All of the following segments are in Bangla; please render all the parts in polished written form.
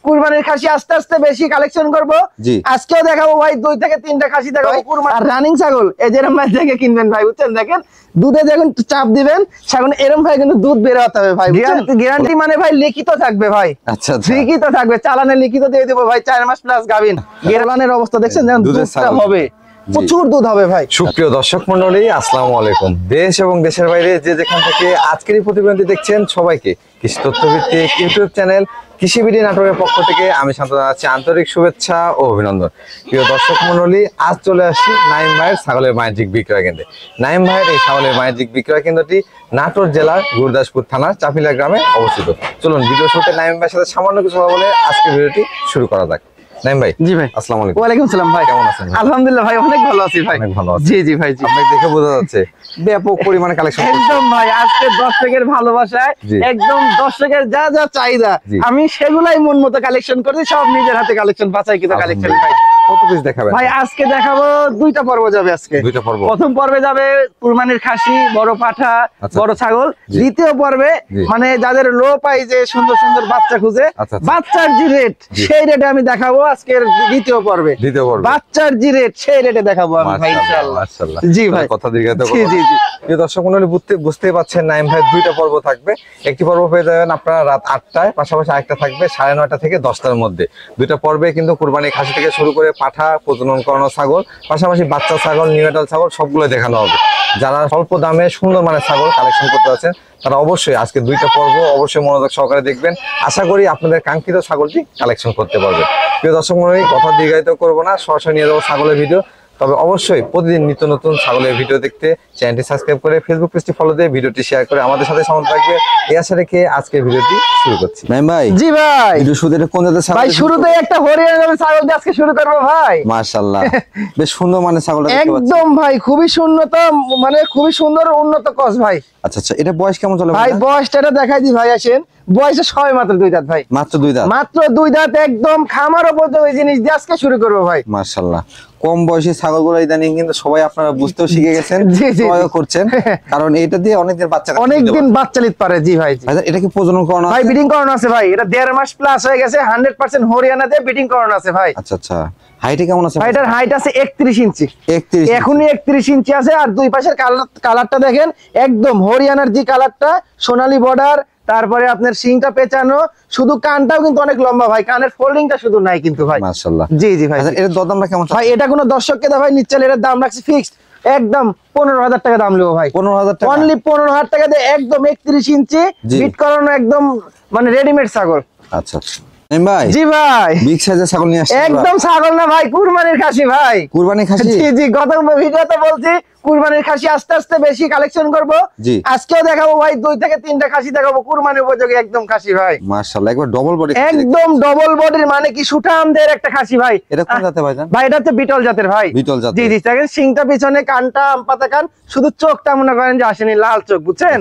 কুরবানির খাসি আস্তে আস্তে বেশি কালেকশন করব। আজকেও দেখাবো ভাই 2 থেকে 3টা খাসি দেখাবো কুরবানি আর রানিং ছাগল। এই যেরকম ভাই দেখে কিনবেন ভাই, বুঝছেন? দেখেন দুধে যখন চাপ দিবেন ছাগল এরকম ভাই কিন্তু দুধ বের হতে হবে ভাই। গ্যারান্টি মানে ভাই লিখিত থাকবে ভাই। আচ্ছা লিখিত থাকবে, চালানে লিখিত দিয়ে দেবো ভাই। 4 মাস প্লাস গাবিন। গেরালানের অবস্থা দেখছেন, যেমন দুধটা হবে, প্রচুর দুধ হবে ভাই। সুপ্রিয় দর্শক মন্ডলী, আসসালামু আলাইকুম। দেশ এবং দেশের বাইরে যে যেখান থেকে আজকের এই প্রতিবেদনটি দেখছেন সবাইকে কৃষি তথ্যভিত্তিক ইউটিউব চ্যানেল কৃষি বিডি নাটোরের পক্ষ থেকে আমি শান্ত জানাচ্ছি আন্তরিক শুভেচ্ছা ও অভিনন্দন। প্রিয় দর্শক মন্ডলী, আজ চলে আসছি নাইম ভাইয়ের ছাগলের বাণিজ্যিক বিক্রয় কেন্দ্রে। নাইম ভাইয়ের এই ছাগলের বাণিজ্যিক বিক্রয় কেন্দ্রটি নাটোর জেলার গুরদাসপুর থানার চাপিলা গ্রামে অবস্থিত। চলুন ভিডিও শুরুতে নাইম ভাইয়ের সাথে সামান্য কিছু কথা বলে আজকের ভিডিওটি শুরু করা যাক। নাইম ভাই। জি ভাই। আসসালামু আলাইকুম। ওয়ালাইকুম সালাম ভাই। কেমন আছেন? আলহামদুলিল্লাহ ভাই, অনেক ভালো আছি ভাই। অনেক ভালো আছি। জি জি ভাই। জি আপনাকে দেখে বোঝা যাচ্ছে ব্যাপক পরিমাণে কালেকশন। একদম ভাই, আজকে দর্শকের ভালোবাসায় একদম দর্শকের যা যা চাহিদা আমি সেগুলাই মন মতো কালেকশন করেছি। সব নিজের হাতে কালেকশন, বাছাই কিন্তু কালেকশন ভাই। কত পিস দেখাবেন ভাই? আজকে দেখাবো 2টা পর্ব যাবে আজকে। 2টা পর্ব। প্রথম পর্বে যাবে কুরবানির খাসি, বড় পাঠা, বড় ছাগল। দ্বিতীয় পর্বে মানে যাদের লো পাই যে সুন্দর সুন্দর বাচ্চা খুঁজে, বাচ্চার যে রেট সেই রেটে আমি দেখাবো আজকের দ্বিতীয় পর্বে। বাচ্চার যে রেট সেই রেটে দেখাবো আমি ভাই ইনশাআল্লাহ। মাশাআল্লাহ। জি ভাই, কথা দীর্ঘায়িত করব। জি জি জি। প্রিয় দর্শক মণ্ডলী, বুঝতেই পাচ্ছেন নাইম ভাই 2টা পর্ব থাকবে। একটি পর্ব পেয়ে যাবেন আপনারা রাত 8টায়, পাশাপাশি আরেকটা থাকবে 9:30টা থেকে 10টার মধ্যে। 2টা পর্বে কিন্তু কুরবানির খাসি থেকে শুরু করে পাঠা, প্রজনন করানো ছাগল, পাশাপাশি বাচ্চা ছাগল, নিউটাল ছাগল সবগুলো দেখানো হবে। যারা স্বল্প দামে সুন্দর মানের ছাগল কালেকশন করতে আছেন তারা অবশ্যই আজকে 2টা পর্ব অবশ্যই মনোযোগ সহকারে দেখবেন। আশা করি আপনাদের কাঙ্ক্ষিত ছাগলটি কালেকশন করতে পারবেন। প্রিয় দর্শক মণ্ডলী, কথা দীর্ঘায়িত করবো না, সরাসরি নিয়ে যাবো ছাগলের ভিডিও। তবে অবশ্যই প্রতিদিন নিত্য নতুন ছাগলের ভিডিও দেখতে চ্যানেলটি সাবস্ক্রাইব করে ফেসবুক পেজটি ফলো দিয়ে ভিডিওটি শেয়ার করে আমাদের সাথে সঙ্গে থাকবে। এই আশা রেখে আজকের ভিডিওটি শুরু করছি। নাইম ভাই। জি ভাই। ভিডিও শুরুতে কোন জাতের ছাগল? ভাই শুরুতেই একটা হরিয়ানা ছাগল দিয়ে আজকে শুরু করব ভাই। মাশাআল্লাহ, বেশ সুন্দর মানে ছাগলটা দেখতে পাচ্ছি। একদম ভাই খুবই উন্নত, মানে খুবই সুন্দর উন্নত ক্রস ভাই। আচ্ছা আচ্ছা, এটা বয়স কেমন চলে ভাই? বয়সটা দেখাই দি ভাই, আসেন। বয়সে সবে মাত্র 2 দাঁত ভাই। মাত্র 2 দাঁত? মাত্র 2 দাঁত, একদম খামার উপযোগী জিনিস দিয়ে আজকে শুরু করব ভাই। মাশাআল্লাহ। কম বয়সী ছাগলগুলো ইদানিং কিন্তু সবাই আপনারা বুঝতেও শিখে গেছেন, সবাইও করছেন, কারণ এটা দিয়ে অনেকদিন বাচ্চা নিতে পারে। জি ভাই। এটা কি প্রজনন করানো আছে? ভাই ব্রিডিং করানো আছে ভাই। এটা 1.5 মাস প্লাস হয়ে গেছে, 100% হরিয়ানা দিয়ে ব্রিডিং করানো আছে ভাই। আচ্ছা আচ্ছা। হাইটে কেমন আছে? ভাই এটার হাইট আছে 31 ইঞ্চি। 31? এখনই 31 ইঞ্চি আছে। আর দুই পাশের কালারটা দেখেন, একদম হরিয়ানার যে কালারটা, সোনালী বর্ডার, তারপরে আপনার শিংটা পেঁচানো, শুধু কানটাও কিন্তু অনেক লম্বা ভাই, কানের ফোল্ডিংটা শুধু নাই কিন্তু ভাই। মাশাআল্লাহ। জি জি ভাই। এর দরদামটা কেমন ভাই? এটা কোনো দর্শককে দাও ভাই, নিশ্চয় এর দাম রাখছি ফিক্সড একদম 15,000 টাকা দাম নেবো ভাই। 15,000 টাকা? অনলি 15,000 টাকা দিয়ে একদম 31 ইঞ্চি বিট করানো, একদম মানে রেডিমেড ছাগল। আচ্ছা আচ্ছা। নাইম ভাই। জি ভাই। বিগ সাইজের ছাগল নিয়ে আসছি। একদম ছাগল না ভাই, কুরবানির খাসি ভাই। কুরবানির খাসি? জি জি, গত ভিডিওতে বলছি কুরবানির খাসি আস্তে আস্তে বেশি কালেকশন করব। আজকেও দেখাবো ভাই 2 থেকে 3টা খাসি দেখাবো কুরবানির উপযোগী একদম খাসি ভাই। মাশাআল্লাহ, একবার ডবল বডি। একদম ডবল বডির, মানে কি সুঠামদের একটা খাসি ভাই। এটা কোন জাতের ভাই? ভাই এটা হচ্ছে বিটল জাতের ভাই। বিটল জাতের? জি জি। দেখেন শিংটা পিছনে, কানটা আমপাতা কান, শুধু চোখটা মনে করেন যে আসেনি, লাল চোখ, বুঝছেন?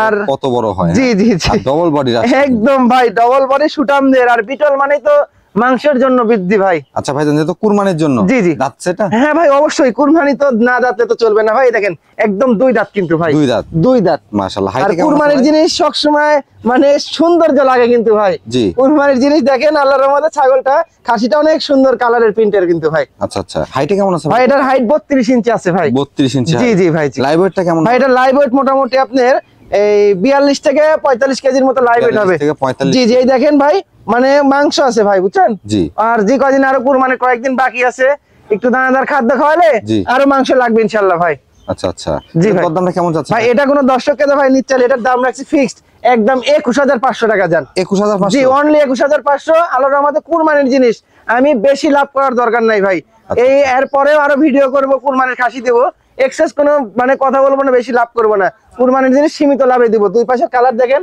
আর কত বড় হয়। জি জি জি। ডবল বডি একদম ভাই, ডবল বডি সুঠামদের। আর বিটল মানে তো মাংসের জন্য বৃদ্ধি ভাই। আচ্ছা ভাই, যেহেতু কুরবানির জন্য। জি জি। দাঁতছে এটা? হ্যাঁ ভাই অবশ্যই, কুরবানি তো না দাঁতলে তো চলবে না ভাই। দেখেন একদম 2 দাঁত কিন্তু ভাই। 2 দাঁত? 2 দাঁত। মাশাআল্লাহ। আর কুরবানির জিনিস সব সময় মানে সৌন্দর্য লাগে কিন্তু ভাই। জি। কুরবানির জিনিস দেখেন, আল্লাহর রহমতে ছাগলটা, খাসিটা অনেক সুন্দর কালারের প্রিন্টের কিন্তু ভাই। আচ্ছা আচ্ছা। হাইটে কেমন আছে ভাই? এটার হাইট 32 ইঞ্চি আছে ভাই। 32 ইঞ্চি? জি জি ভাই। লাইভ ওয়েটটা কেমন? ভাই এটার লাইভ ওয়েট মোটামুটি আপনার এই 42 থেকে 45 কেজির মতো লাইভ ওয়েট হবে। জি জি। এই দেখেন ভাই, মানে মাংস আছে ভাই, বুঝছেন? জি। আর যে কদিন আরো কুরবানির কয়েকদিন বাকি আছে, একটু দানাদার খাদ্য খাওয়ালে আরো মাংস লাগবে ইনশাআল্লাহ ভাই। আচ্ছা আচ্ছা। জি ভাই। দামটা কেমন যাচ্ছে ভাই? এটা কোনো দর্শককে দাও ভাই, নিশ্চয় এটার দাম রাখছি ফিক্সড একদম 21,500 টাকা যান। 21,500? জি, অনলি 21,500। আল্লাহর রহমতে কুরবানির জিনিস, আমি বেশি লাভ করার দরকার নাই ভাই। এই এরপরেও আরো ভিডিও করব, কুরবানির খাসি দেবো, এক্সেস কোনো মানে কথা বলবো না, বেশি লাভ করবো না। কুরবানির জিনিস সীমিত লাভে দিব। দুই পাশের কালার দেখেন,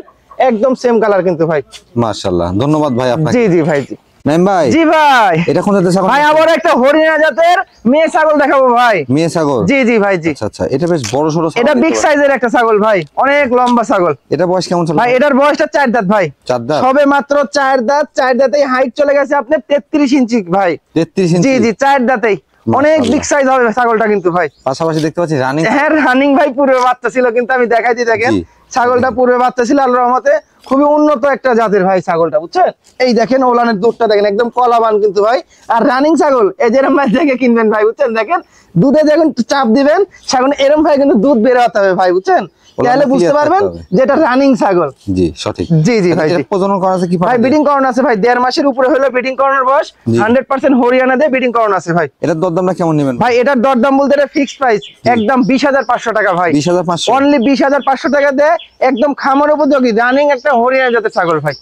একদম সেম কালার কিন্তু ভাই। মাশাআল্লাহ, ধন্যবাদ ভাই আপনাকে। জি জি ভাই। নাইম ভাই। জি ভাই। এটা কোন জাতের ছাগল? ভাই আবার একটা হরিয়ানা জাতের মেয়ে ছাগল দেখাবো ভাই। মেয়ে ছাগল? জি জি ভাই। জি। আচ্ছা আচ্ছা। এটা বেশ বড় সরো ছাগল। এটা বিগ সাইজের একটা ছাগল ভাই, অনেক লম্বা ছাগল। এটা বয়স কেমন চলে ভাই? এটার বয়সটা 4 দাঁত ভাই। 4 দাঁত? সবে মাত্র 4 দাঁত। 4 দাঁতেই হাইট চলে গেছে আপনার 33 ইঞ্চি ভাই। 33 ইঞ্চি? জি জি, 4 দাঁতেই অনেক বিগ সাইজ হবে ছাগলটা কিন্তু ভাই। পাশাপাশি দেখতে পাচ্ছি রানিং। হ্যাঁ রানিং ভাই, পূর্বে বাচ্চা ছিল কিন্তু আমি দেখাইছি। দেখেন ছাগলটা পূর্বে বাচ্চা ছিল, আল্লাহর রহমতে খুবই উন্নত একটা জাতের ভাই ছাগলটা, বুঝছেন? এই দেখেন ওলানের দুধটা দেখেন একদম কলাবান কিন্তু ভাই। আর রানিং ছাগল এই যেরকম ভাই দেখে কিনবেন ভাই, বুঝছেন? দেখেন দুধে যখন চাপ দিবেন ছাগল এরকম ভাই কিন্তু দুধ বের হতে হবে ভাই, বুঝছেন? তাহলে বুঝতে পারবেন যে এটা রানিং ছাগল। জি সঠিক। জি জি ভাই। প্রজনন করা আছে কি ভাই? ব্রিডিং করানো আছে ভাই, 1.5 মাসের উপরে হলো ব্রিডিং করানোর বয়স। 100% হরিয়ানা দিয়ে ব্রিডিং করানো আছে ভাই। এটার দরদামটা কেমন নেবেন ভাই? এটার দরদাম বলতে এটা ফিক্সড প্রাইস একদম 20,500 টাকা ভাই। 20,500 অনলি 20,500 টাকা দিয়ে একদম খামার উপযোগী রানিং একটা হরিয়ানা জাতের ছাগল ভাই।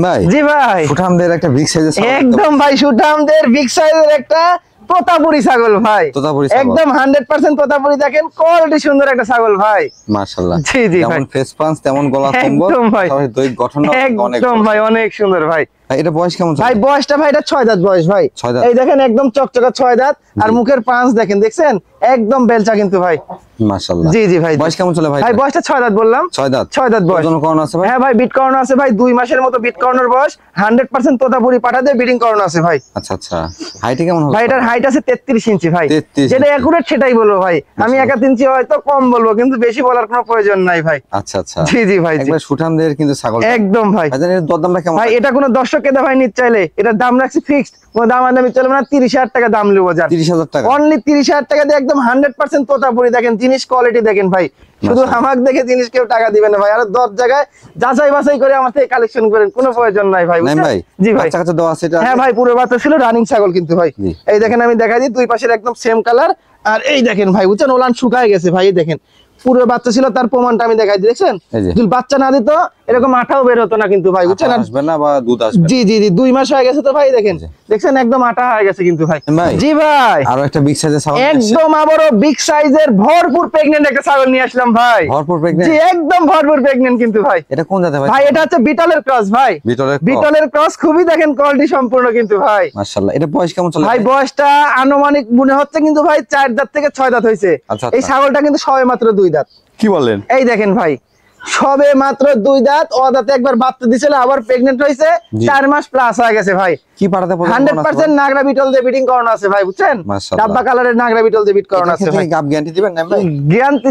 ভাই জি ভাই, সুঠামদের একটা বিগ সাইজের একদম ভাই সুঠামদের বিগ সাইজের একটা তোতাপুরি ছাগল ভাই, একদম 100% তোতাপুরি। দেখেন কোয়ালিটি সুন্দর একটা ছাগল ভাই, মাশাআল্লাহ। জি জি ভাই, যেমন ফেস পাঁচ তেমন গলা কম্বল, তবে দই গঠন অনেক একদম ভাই অনেক সুন্দর ভাই। এটা বয়স কেমন ভাই? বয়সটা ভাই এটা 6 দাঁত বয়স ভাই। এই দেখেন একদম চকচকা 6 দাঁত। আর মুখের পাঁচ দেখেন, দেখছেন একদম বেলচা কিন্তু ভাই, মাশাআল্লাহ। জি জি ভাই। বয়স কেমন চলে ভাই? ভাই বয়সটা 6 দাঁত বললাম, 6 দাঁত। 6 দাঁত বয়স। প্রজনন করানো আছে ভাই? হ্যাঁ ভাই বিট করানো আছে ভাই, 2 মাসের মতো বিট করানোর বয়স। 100% তোতাপুরি পাঠা দিয়ে ব্রিডিং করানো আছে ভাই। আচ্ছা আচ্ছা। হাইট কেমন হবে ভাই? এটার হাইট আছে 33 ইঞ্চি ভাই। 33 যেটা একুরেট সেটাই বলবো ভাই, আমি 1 ইঞ্চি হয়তো কম বলবো, কিন্তু বেশি বলার কোনো প্রয়োজন নাই ভাই। আচ্ছা আচ্ছা। জি জি ভাই, একবার সুঠামদের কিন্তু ছাগল একদম ভাই। এর দরদামটা কেমন ভাই? এটা কোনো দর্শক কেদা ভাই নিতে চাইলে এটার দাম রাখছি ফিক্সড, কোনো দাম আদামি চলবে না। 30,000 টাকা দাম নেবো, 30,000 টাকা। অনলি 30,000 টাকা দিয়ে একদম 100% তোতাপুরি। দেখেন জিনিস কোয়ালিটি দেখেন ভাই, শুধু আমাকে দেখে জিনিস কেউ টাকা দিবে না ভাই। আর 10 জায়গায় যাচাই বাছাই করে আমার থেকে কালেকশন করেন, কোনো প্রয়োজন নাই ভাই। জি ভাই। বাচ্চা কাচ্চা দেওয়া আছে এটা? হ্যাঁ ভাই, পুরো বাচ্চা ছিল, রানিং ছাগল কিন্তু ভাই। এই দেখেন আমি দেখাই দিই, দুই পাশের একদম সেম কালার। আর এই দেখেন ভাই, বুঝছেন ওলান শুকায় গেছে ভাই। এই দেখেন পুরো বাচ্চা ছিল, তার প্রমাণটা আমি দেখাই দিই, দেখছেন? যদি বাচ্চা না দিত এরকম আঠাও বের হতো না কিন্তু ভাই, বুঝছেন? আসবে না বা দুধ আসবে। জি জি জি, 2 মাস হয়ে গেছে তো ভাই, দেখেন দেখছেন একদম আঠা হয়ে গেছে কিন্তু ভাই। জি ভাই, আরো একটা বিগ সাইজের ছাগল, একদম আবারও বিগ সাইজের ভরপুর প্রেগন্যান্ট একটা ছাগল নিয়ে আসলাম ভাই। ভরপুর প্রেগন্যান্ট? জি একদম ভরপুর প্রেগন্যান্ট কিন্তু ভাই। এটা কোন জাতের ভাই? ভাই এটা হচ্ছে বিটলের ক্রস ভাই। বিটলের ক্রস, খুবই দেখেন কোয়ালিটি সম্পূর্ণ কিন্তু ভাই, মাশাআল্লাহ। এটা বয়স কেমন চলে ভাই? বয়সটা আনুমানিক মনে হচ্ছে কিন্তু ভাই 4 দাঁত থেকে 6 দাঁত হয়েছে। এই ছাগলটা কিন্তু সবে মাত্র 2 দাঁত। কি বলেন? এই দেখেন ভাই, সবে মাত্র 2 দাঁত। ও দাঁতে একবার বাচ্চা দিছিল, আবার প্রেগন্যান্ট হয়েছে, 4 মাস প্লাস হয়ে গেছে ভাই। কি পাড়াতে 100% নাগরা বিটল দিয়ে বিটিং করানো আছে ভাই, বুঝছেন? ডাব্বা কালারের নাগরা বিটল দিয়ে বিট করানো আছে ভাই। গাব গ্যারান্টি দিবেন না ভাই?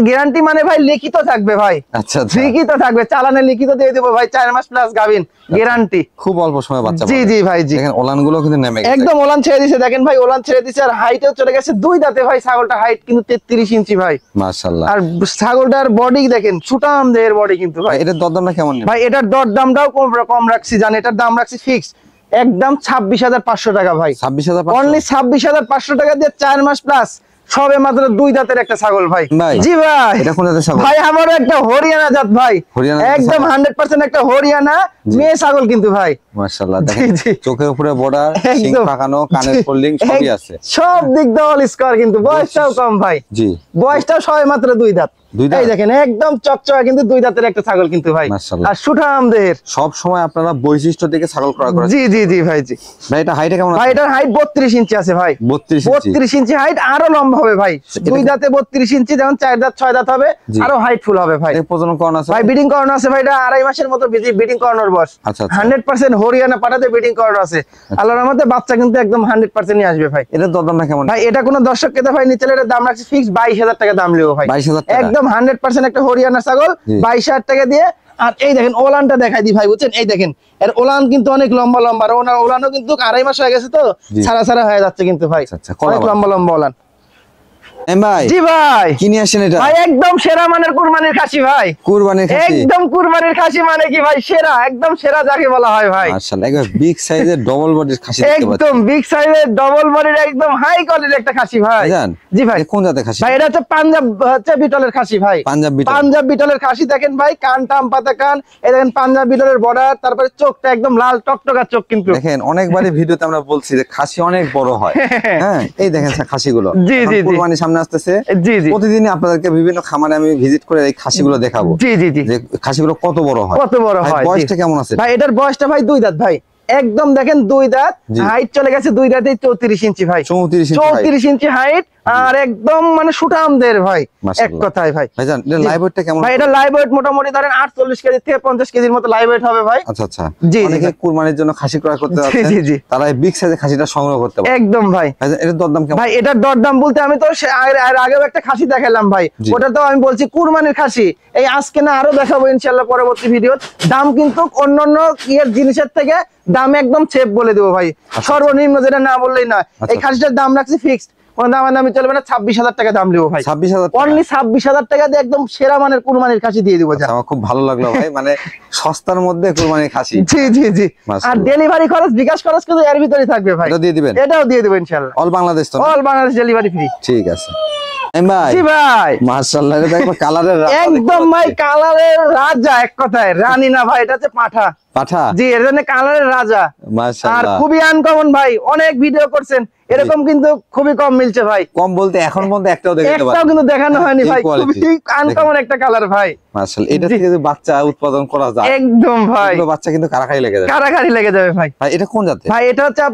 গ্যারান্টি মানে ভাই লিখিত থাকবে ভাই। আচ্ছা আচ্ছা, লিখিত থাকবে, চালানে লিখিত দিয়ে দেব ভাই, 4 মাস প্লাস গাবিন গ্যারান্টি। খুব অল্প সময় বাচ্চা। জি জি ভাই, জি দেখেন ওলান গুলো কিন্তু নেমে গেছে, একদম ওলান ছেড়ে দিয়েছে। দেখেন ভাই ওলান ছেড়ে দিয়েছে, আর হাইটেও চলে গেছে 2 দাঁতে ভাই। ছাগলটা হাইট কিন্তু 33 ইঞ্চি ভাই, মাশাআল্লাহ। আর ছাগলটার বডি দেখেন, সুটাম দেহের বডি কিন্তু ভাই। এটার দরদামটা কেমন ভাই? এটার দরদামটাও কম রাখছি, জান? এটার দাম রাখছি ফিক্সড একদম 26,500 টাকা ভাই। 26,500? অনলি 26,500 টাকা দিয়ে 4 মাস প্লাস সবে মাত্র 2 দাঁতের একটা ছাগল ভাই। জি ভাই। এটা কোন জাতের ছাগল ভাই? আমারও একটা হরিয়ানা জাত ভাই, একদম 100% একটা হরিয়ানা মেয়ে ছাগল কিন্তু ভাই। মাশাআল্লাহ। দেখেন চোখের উপরে বর্ডার, শিং পাকানো, কানের ফোল্ডিং সবই আছে, সব দিক দিয়ে অল স্কয়ার কিন্তু। বয়সটাও কম ভাই। জি, বয়সটাও সবে মাত্র 2 দাঁত। এই দেখেন একদম চকচকা কিন্তু 2 দাঁতের একটা ছাগল কিন্তু ভাই, আর সুঠাম দেহের। সব সময় আপনারা বৈশিষ্ট্য দেখে ছাগল ক্রয় করেন? জি জি জি ভাই, জি ভাই। এটা হাইট কেমন আছে? ভাই এটার হাইট 32 ইঞ্চি আছে ভাই। 32 ইঞ্চি হাইট, আরো লম্বা হবে ভাই। 2 দাঁতে 32 ইঞ্চি, যেমন 4 দাঁত 6 দাঁত হবে, আরো হাইট ফুল হবে ভাই। প্রজনন করানো আছে ভাই? ব্রিডিং করানো আছে ভাই। এটা 2.5 মাসের মতো ব্রিডিং করানোর বয়স। আচ্ছা আচ্ছা। 100% হরিয়ানা পাঠাতে ব্রিডিং করানো আছে। আল্লাহর রহমতে বাচ্চা কিন্তু একদম 100% নিয়ে আসবে ভাই। এটার দরদামটা কেমন ভাই? এটা কোনো দর্শক কেদা ভাই নিচে এর দাম রাখছি ফিক্স 22,000 টাকা দাম লিও ভাই। 22,000 টাকা একদম 100% একটা হরিয়ানা ছাগল, 22,000 টাকা দিয়ে। আর এই দেখেন ওলানটা দেখাই দি ভাই, বুঝছেন? এই দেখেন এর ওলান কিন্তু অনেক লম্বা লম্বা, আর ওনার ওলানও কিন্তু 2.5 মাস হয়ে গেছে তো, ছাড়া ছাড়া হয়ে যাচ্ছে কিন্তু ভাই। অনেক লম্বা লম্বা ওলান। ভাই? জি ভাই। কি নিয়ে আসেন এটা? ভাই একদম সেরা মানের কুরবানির খাসি ভাই। কুরবানির খাসি? একদম কুরবানির খাসি মানে কি ভাই? সেরা, একদম সেরা যাকে বলা হয় ভাই। মাশাআল্লাহ। একবার বিগ সাইজের ডবল বডির খাসি দেখতে পাচ্ছি। একদম বিগ সাইজের ডবল বডির একদম হাই কোয়ালিটির একটা খাসি ভাই। জি ভাই। কোন জাতের খাসি ভাই? এটা হচ্ছে পাঞ্জাব বিটলের খাসি ভাই। পাঞ্জাব বিটলের খাসি। দেখেন ভাই কান টাম পাতা কান, এই দেখেন পাঞ্জাব বিটলের বর্ডার, তারপরে চোখটা একদম লাল টকটকা চোখ কিন্তু। দেখেন অনেকবারই ভিডিওতে আমরা বলছি যে খাসি অনেক বড় হয়। হ্যাঁ, এই দেখেন খাসিগুলো। জি জি জি, কুরবানি সামনে আসতেছে। জি জি, প্রতিদিনই আপনাদেরকে বিভিন্ন খামারে আমি ভিজিট করে এই খাসিগুলো দেখাবো। জি জি জি, যে খাসিগুলো কত বড় হয়, কত বড় হয়। বয়সটা কেমন আছে? ভাই এটার বয়সটা ভাই 2 দাঁত ভাই। একদম দেখেন 2 দাঁত, হাইট চলে গেছে 2 দাঁতে 34 ইঞ্চি ভাই, 34 ইঞ্চি হাইট, আর একদম মানে সুঠামদের ভাই, এক কথায় ভাই। ভাইজান এটা লাইভ ওয়েটটা কেমন? ভাই এটা লাইভ ওয়েট মোটামুটি ধরেন 48 কেজি থেকে 50 কেজির মতো লাইভ ওয়েট হবে ভাই। আচ্ছা আচ্ছা, জি অনেকে কুরবানির জন্য খাসি ক্রয় করতে যাচ্ছে, জি জি, তারা এই বিগ সাইজের খাসিটা সংগ্রহ করতে পারে। একদম ভাই। ভাইজান এটার দরদাম কেমন? ভাই এটার দরদাম বলতে আমি তো আগেও একটা খাসি দেখালাম ভাই, ওটা তো আমি বলছি কুরবানির খাসি, এই আজকে না আরো দেখাবো ইনশাআল্লাহ পরবর্তী ভিডিও। দাম কিন্তু অন্যান্য ইয়ের জিনিসের থেকে দাম একদম সেফ বলে দেবো ভাই, সর্বনিম্ন যেটা না বললেই না। এই খাসিটার দাম রাখছি ফিক্সড, কোনো দামাদামি চলবে না, 26,000 টাকা দাম দেবো ভাই। 26,000, অনলি 26,000 টাকা দিয়ে একদম সেরা মানের কুরবানির খাসি দিয়ে দেবো। আমার খুব ভালো লাগলো ভাই, মানে সস্তার মধ্যে কুরবানির খাসি। জি জি জি, আর ডেলিভারি খরচ বিকাশ খরচ কিন্তু এর ভিতরেই থাকবে ভাই, এটা দিয়ে দিবেন? এটাও দিয়ে দেবো ইনশাআল্লাহ, অল বাংলাদেশ তো? All Bangladesh delivery free. ঠিক আছে ভাই। জি ভাই, মাশাআল্লাহ, এটা দেখো কালারের রাজা, একদম ভাই কালারের রাজা, এক কথায় রানী না ভাই, এটা হচ্ছে পাঠা। পাঠা? জি, এর জন্য কালারের রাজা। মাশাআল্লাহ, আর খুবই আনকমন ভাই, অনেক ভিডিও করছেন, এরকম কিন্তু খুবই কম মিলছে ভাই। কম বলতে এখন পর্যন্ত একটাও কিন্তু দেখানো হয়নি ভাই, খুবই আনকমন একটা কালার ভাই। মাশাআল্লাহ, এটা থেকে যদি বাচ্চা উৎপাদন করা যায় একদম ভাই, বাচ্চা কিন্তু কারাকারি লেগে যাবে, কারাকারি লেগে যাবে ভাই। ভাই এটা কোন জাতের? ভাই এটা হচ্ছে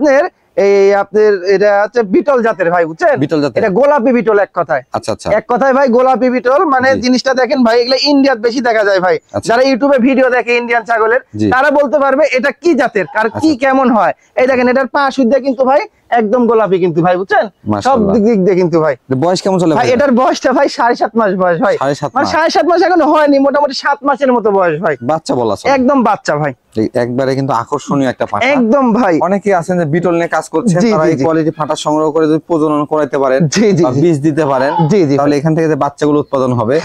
এটা হচ্ছে বিটল জাতের ভাই, বুঝছেন? বিটল জাতের, এটা গোলাপি বিটল এক কথায়। আচ্ছা আচ্ছা, এক কথায় ভাই গোলাপি বিটল, মানে জিনিসটা দেখেন ভাই, এগুলো ইন্ডিয়াত বেশি দেখা যায় ভাই। যারা ইউটিউবে ভিডিও দেখে ইন্ডিয়ান ছাগলের, তারা বলতে পারবে এটা কি জাতের আর কি কেমন হয়। এই দেখেন এটার পা সুদ্ধা কিন্তু ভাই একদম গোলাপি কিন্তু ভাই, বুঝছেন? সব দিক দিয়ে কিন্তু ভাই। বয়স কেমন চলে ভাই? এটার বয়সটা ভাই 7.5 মাস বয়স ভাই, মানে 7.5 মাস এখনো হয়নি, মোটামুটি 7 মাসের মতো বয়স ভাই, বাচ্চা বলা একদম বাচ্চা ভাই, একবারে কিন্তু আকর্ষণীয় একটা পাঠা একদম ভাই। অনেকে আছেন যে বিটল নিয়ে কাজ করছেন, তারা এই কোয়ালিটি পাঠা সংগ্রহ করে যদি প্রজনন করাইতে পারেন বা বীজ দিতে পারেন, তাহলে এখান থেকে যে বাচ্চাগুলো উৎপাদন হবে,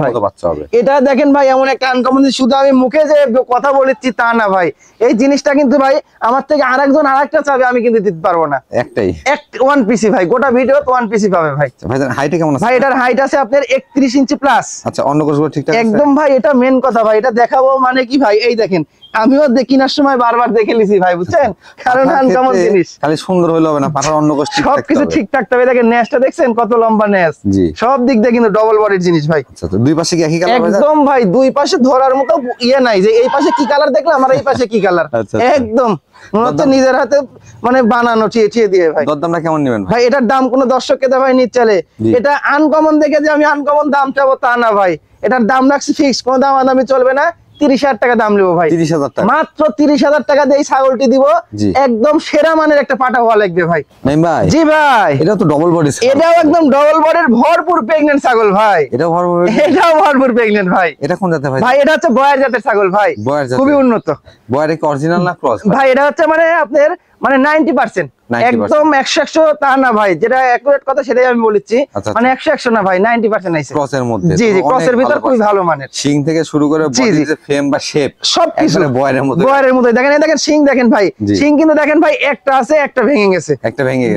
মতো বাচ্চা হবে। এটা দেখেন ভাই এমন একটা আনকমন, শুধু আমি মুখে যে কথা বলেছি তা না ভাই, এই জিনিসটা কিন্তু ভাই আমার থেকে আরেকজন আরেকটা চাবে, আমি কিন্তু দিতে পারবো না, একটাই ওয়ান পিসি ভাই, গোটা ভিডিও তো ওয়ান পিসি পাবে ভাই। ভাই হাইট কেমন আছে? ভাই এটার হাইট আছে আপনার 31 ইঞ্চি প্লাস। আচ্ছা, অন্য কোষগুলো ঠিকঠাক আছে? একদম ভাই, এটা মেন কথা ভাই, এটা দেখাবো মানে কি ভাই, এই দেখেন আমিও কিনার সময় বারবার দেখে লিছি ভাই, বুঝছেন? কারণ আনকমন জিনিস খালি সুন্দর হইলো হবে না, পাঠার অন্য কোষ ঠিক থাকতে হবে, সবকিছু ঠিক থাকতে হবে। দেখেন নেসটা দেখছেন কত লম্বা নেস, সব দিক দিয়ে কিন্তু ডবল বডির জিনিস ভাই। আচ্ছা, তো দুই পাশে কি একই কালার? একদম ভাই, দুই পাশে ধরার মতো ইয়ে নাই যে এই পাশে কি কালার দেখলাম আর এই পাশে কি কালার, একদম মনে হচ্ছে নিজের হাতে মানে বানানো ঠিয়ে দিয়ে ভাই। দরদামটা কেমন নেবেন ভাই? এটার দাম কোনো দর্শককে দেয় ভাই নিচ্ছালে, এটা আনকমন দেখে যে আমি আনকমন দাম চাবো তা না ভাই, এটার দাম রাখছি ফিক্স, কোনো দামাদামি চলবে না, 30,000 টাকা দাম নেবো ভাই। 30,000 টাকা, মাত্র 30,000 টাকা দিয়ে ছাগলটি দিব, একদম সেরা মানের একটা পাঠা হওয়া লাগবে ভাই। জি ভাই, এটা তো ডবল বডি, এটাও একদম ডবল বডির ভরপুর প্রেগন্যান্ট ছাগল ভাই, এটাও ভরপুর প্রেগন্যান্ট ভাই। এটা কোন জাতের ভাই? ভাই এটা হচ্ছে বয়ার জাতের ছাগল ভাই, খুবই উন্নত। বয়ার কি অরিজিনাল না ক্রস? ভাই এটা হচ্ছে মানে আপনার মানে 90%, একদম 100 তা না ভাই, যেটা অ্যাকুরেট কথা সেটাই আমি বলেছি, মানে 100 না ভাই, 90% আইছে ক্রসের মধ্যে। জি জি, ক্রসের ভিতর খুবই ভালো মানের, শিং থেকে শুরু করে বডি যে ফ্রেম বা শেপ সবকিছু বয়ারের মধ্যে, বয়ারের মধ্যে। দেখেন এই দেখেন শিং দেখেন ভাই, শিং কিন্তু দেখেন ভাই একটা আছে, একটা ভেঙে গেছে,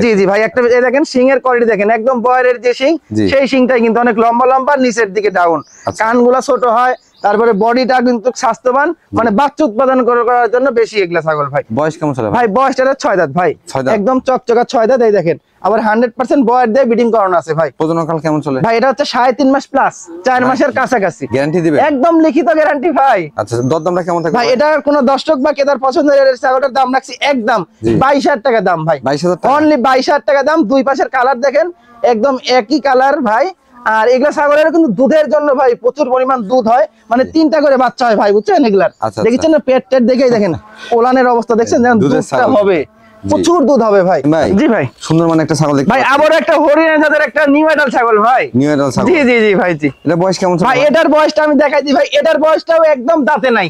জি জি ভাই, একটা এই দেখেন শিং এর কোয়ালিটি দেখেন, একদম বয়ারের যে শিং সেই শিংটাই কিন্তু অনেক লম্বা লম্বা, নিচের দিকে ডাউন, কানগুলা ছোট হয়, তারপরে বডিটা কিন্তু স্বাস্থ্যবান, মানে বাচ্চা উৎপাদন করার জন্য বেশি এগুলা ছাগল ভাই। বয়স কেমন চলে ভাই? বয়সটা 6 দাঁত ভাই, একদম চকচকা 6 দাঁত। এই দেখেন আবার 100% বয়ার দিয়ে বিডিং করানো আছে ভাই। প্রজননকাল কেমন চলে ভাই? এটা হচ্ছে 3.5 মাস প্লাস, 4 মাসের কাছাকাছি। গ্যারান্টি দিবে? একদম লিখিত গ্যারান্টি ভাই। আচ্ছা, দরদামটা কেমন থাকবে ভাই? এটা কোন দর্শক বা ক্রেতার পছন্দের ছাগলটার দাম রাখছি একদম 22,000 টাকা দাম ভাই, 22,000 অনলি 22,000 টাকা দাম। দুই পাশের কালার দেখেন একদম একই কালার ভাই, আর এগুলা ছাগলের কিন্তু দুধের জন্য ভাই প্রচুর পরিমাণ দুধ হয়, মানে 3টা করে বাচ্চা হয় ভাই, বুঝছেন? এগুলার দেখেছেন না পেট দেখেই দেখেন ওলানের অবস্থা দেখছেন, যেমন দুধটা হবে, প্রচুর দুধ হবে ভাই। জি ভাই, সুন্দর মানে একটা ছাগল ভাই, আবার একটা হরিয়ানা জাতের একটা নিউ এডাল ছাগল ভাই, নিউ এডাল ছাগল। জি জি জি ভাই, জি। এটা বয়স কেমন ভাই? এটার বয়সটা আমি দেখাই দিই ভাই, এটার বয়সটাও একদম দাঁতে নাই,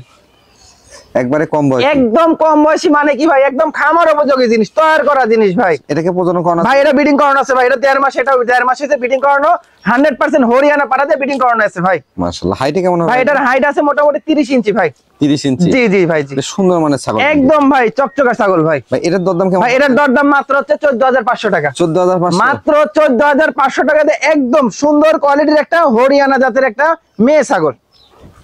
একবারে কম বয়স, একদম কম বয়সী, মানে কি ভাই একদম খামার উপযোগী জিনিস, তৈরি করা জিনিস ভাই। এটাকে প্রজনন করানো ভাই? এটা বিডিং করানো আছে ভাই, এটা 1.5 মাস, এটা 1.5 মাসে বিডিং করানো, 100% হরিয়ানা পাঠাতে বিডিং করানো আছে ভাই। মাশাআল্লাহ, হাইট কেমন হবে ভাই? এটার হাইট আছে মোটামুটি 30 ইঞ্চি ভাই, 30 ইঞ্চি। জি জি ভাই, জি। সুন্দর মানে ছাগল, একদম ভাই চকচকা ছাগল ভাই। ভাই এটার দরদাম কেমন? ভাই এটার দরদাম মাত্র হচ্ছে 14,500 টাকা, 14,500, মাত্র 14,500 টাকা দিয়ে একদম সুন্দর কোয়ালিটির একটা হরিয়ানা জাতের একটা মেয়ে ছাগল।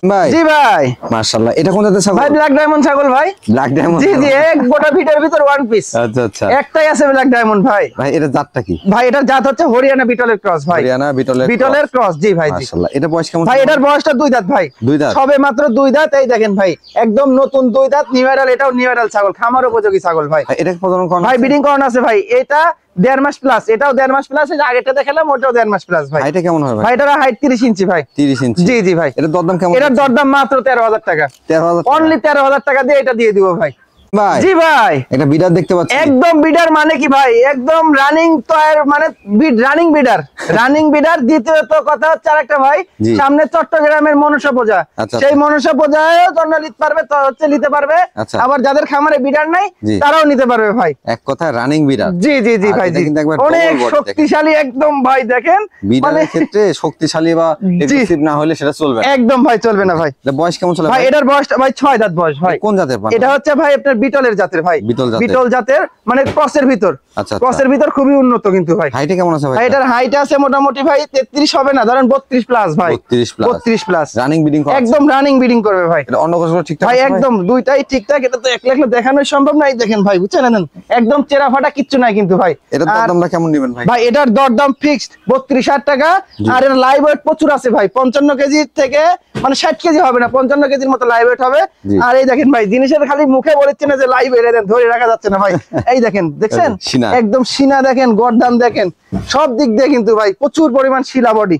ভাই জি ভাই মাশাআল্লাহ, এটা কোন জাতের ছাগল? ভাই ব্ল্যাক ডায়মন্ড ছাগল ভাই। Black diamond. জি জি, এক গোটা ভিটার ভিতর ওয়ান পিস। আচ্ছা আচ্ছা একটাই আছে ব্ল্যাক ডায়মন্ড ভাই। ভাই এটা জাতটা কি? ভাই এটার জাত হচ্ছে হরিয়ানা বিটলের ক্রস ভাই। হরিয়ানা বিটলের ক্রস, জি ভাই জি। মাশাআল্লাহ, এটা বয়স কেমন? ভাই এটার বয়সটা 2 দাঁত ভাই। 2 দাঁত? সবে মাত্র 2 দাঁত। এই দেখেন ভাই, একদম নতুন 2 দাঁত, নিউরাল। এটাও নিউরাল ছাগল, খামার উপযোগী ছাগল ভাই। এটা প্রজনন কোন? ভাই ব্রিডিং করানো আছে ভাই। এটা 1.5 মাস প্লাস, এটাও 1.5 মাস প্লাস। এই যে আগেরটা দেখালাম ওটাও 1.5 মাস প্লাস ভাই। এটা কেমন হবে ভাই? ভাই এটার হাইট 30 ইঞ্চি ভাই। 30 ইঞ্চি? জি জি ভাই। এটা দরদাম কেমন? এটার দরদাম মাত্র 13,000 টাকা। 13,000? অনলি 13,000 টাকা দিয়ে এটা দিয়ে দিব ভাই। ভাই জি ভাই, এটা বিডার দেখতে পাচ্ছি। একদম বিডার মানে কি ভাই, একদম রানিং তয়ের মানে রানিং বিডার। রানিং বিডার। দ্বিতীয়ত কথা হচ্ছে আরেকটা ভাই, জি। সামনে চট্টগ্রামের মনসা পূজা, আচ্ছা, সেই আচ্ছা। মনসা পূজায়ও জন্য নিতে পারবে, তো হচ্ছে নিতে পারবে। আচ্ছা। আবার যাদের খামারে বিডার নাই জি। তারাও নিতে পারবে ভাই। এক কথায় রানিং বিডার। জি জি জি আর ভাই এটা জি, কিন্তু একবার অনেক double body শক্তিশালী একদম ভাই। দেখেন মানে বিডারের ক্ষেত্রে শক্তিশালী বা এগ্রেসিভ না হলে সেটা চলবে না। একদম ভাই চলবে না ভাই। এটা বয়স কেমন চলে ভাই এটার বয়সটা ভাই 6 দাঁত বয়স ভাই। কোন জাতের পাঠা? এটা হচ্ছে ভাই আপনার বিটলের জাতের ভাই। বিটল জাতের? বিটল জাতের মানে ক্রসের ভিতর। আচ্ছা, আচ্ছা। ক্রসের ভিতর খুবই উন্নত কিন্তু ভাই। হাইটে কেমন আছে ভাই? ভাই এটার হাইট আছে মোটামুটি ভাই 33 হবে না, ধরেন 32 প্লাস ভাই। 32 প্লাস? 32 প্লাস। রানিং বিডিং করা? একদম রানিং ব্রিডিং করবে ভাই। এটা অন্য কোন ঠিকঠাক ভাই আছে একদম দুইটাই ঠিকঠাক। এটা তো একলা একলা দেখানো সম্ভব না। এই দেখেন ভাই, বুঝছেন না? একদম চেরা ফাটা কিচ্ছু নাই কিন্তু ভাই। এটা আর দামটা কেমন নেবেন ভাই? ভাই এটার দরদাম ফিক্সড 32,000 টাকা। আর এর লাইভ ওয়েট প্রচুর আছে ভাই, 55 কেজি থেকে মানে 60 কেজি হবে না, 55 কেজির মতো লাইভ ওয়েট হবে। জি। আর এই দেখেন ভাই, জিনিসের খালি মুখে বলেছে না যে লাইভ এর দেন, ধরে রাখা যাচ্ছে না ভাই। এই দেখেন, দেখছেন সিনা। একদম সিনা দেখেন, গর্দান দেখেন, সব দিক দিয়ে কিন্তু ভাই প্রচুর পরিমাণ শিলা বডি।